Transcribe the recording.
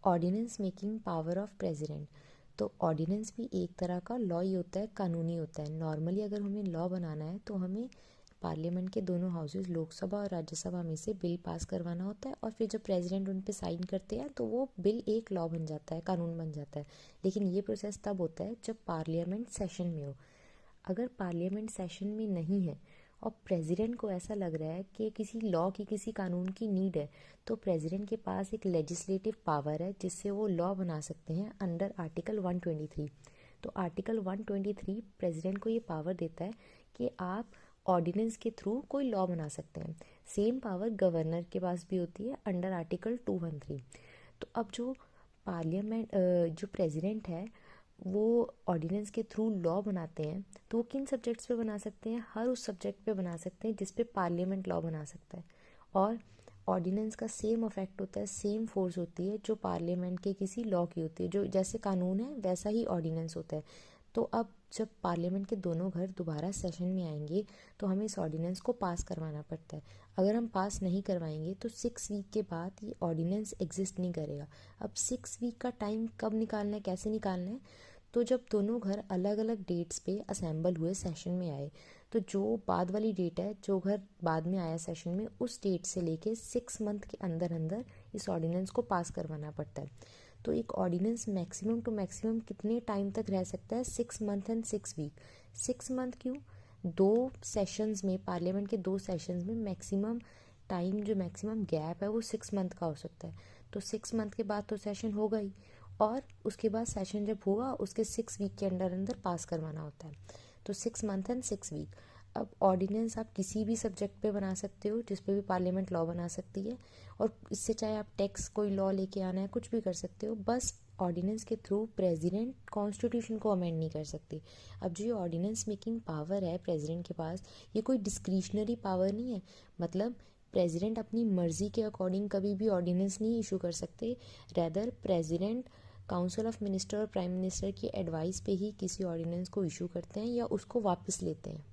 Ordinance making power of president. तो ordinance भी एक तरह का लॉ ही होता है, कानूनी होता है। नॉर्मली अगर हमें लॉ बनाना है तो हमें पार्लियामेंट के दोनों हाउसेस, लोकसभा और राज्यसभा में से बिल पास करवाना होता है, और फिर जब प्रेसिडेंट उन पे साइन करते हैं तो वो बिल एक लॉ बन जाता है, कानून बन जाता है। लेकिन ये प्रोसेस तब होता है जब पार्लियामेंट सेशन में हो। अगर पार्लियामेंट सेशन में नहीं है और प्रेसिडेंट को ऐसा लग रहा है कि किसी लॉ की, किसी कानून की नीड है, तो प्रेसिडेंट के पास एक लेजिस्लेटिव पावर है जिससे वो लॉ बना सकते हैं अंडर आर्टिकल 123। तो आर्टिकल 123 प्रेसिडेंट को ये पावर देता है कि आप ऑर्डिनेंस के थ्रू कोई लॉ बना सकते हैं। सेम पावर गवर्नर के पास भी होती है अंडर आर्टिकल 213। तो अब जो पार्लियामेंट जो प्रेसिडेंट है वो ऑर्डिनेंस के थ्रू लॉ बनाते हैं, तो वो किन सब्जेक्ट्स पे बना सकते हैं? हर उस सब्जेक्ट पे बना सकते हैं जिस पे पार्लियामेंट लॉ बना सकता है। और ऑर्डिनेंस का सेम इफेक्ट होता है, सेम फोर्स होती है जो पार्लियामेंट के किसी लॉ की होती है। जो जैसे कानून है वैसा ही ऑर्डिनेंस होता है। तो अब जब पार्लियामेंट के दोनों घर दोबारा सेशन में आएंगे तो हमें इस ऑर्डिनेंस को पास करवाना पड़ता है। अगर हम पास नहीं करवाएंगे तो 6 वीक के बाद ये ऑर्डिनेंस एग्जिस्ट नहीं करेगा। अब 6 वीक का टाइम कब निकालना है, कैसे निकालना है? तो जब दोनों घर अलग अलग डेट्स पे असेंबल हुए, सेशन में आए, तो जो बाद वाली डेट है, जो घर बाद में आया सेशन में, उस डेट से लेके 6 मंथ के अंदर अंदर इस ऑर्डिनेंस को पास करवाना पड़ता है। तो एक ऑर्डिनेंस मैक्सिमम टू मैक्सिमम कितने टाइम तक रह सकता है? 6 मंथ एंड 6 वीक। 6 मंथ क्यों? 2 सेशंस में, पार्लियामेंट के 2 सेशंस में मैक्सिमम टाइम, जो मैक्सिमम गैप है वो 6 मंथ का हो सकता है। तो 6 मंथ के बाद तो सेशन होगा ही, और उसके बाद सेशन जब होगा उसके 6 वीक के अंदर अंदर पास करवाना होता है। तो 6 मंथ एंड 6 वीक। अब ऑर्डिनेंस आप किसी भी सब्जेक्ट पे बना सकते हो जिस पे भी पार्लियामेंट लॉ बना सकती है, और इससे चाहे आप टैक्स कोई लॉ लेके आना है, कुछ भी कर सकते हो। बस ऑर्डिनेंस के थ्रू प्रेसिडेंट कॉन्स्टिट्यूशन को अमेंड नहीं कर सकती। अब जो ये ऑर्डिनेंस मेकिंग पावर है प्रेसिडेंट के पास, ये कोई डिस्क्रिशनरी पावर नहीं है। मतलब प्रेसिडेंट अपनी मर्जी के अकॉर्डिंग कभी भी ऑर्डिनेंस नहीं इशू कर सकते। Rather president council of minister और प्राइम मिनिस्टर की एडवाइस पे ही किसी ऑर्डिनेंस को इशू करते हैं या उसको वापस लेते हैं।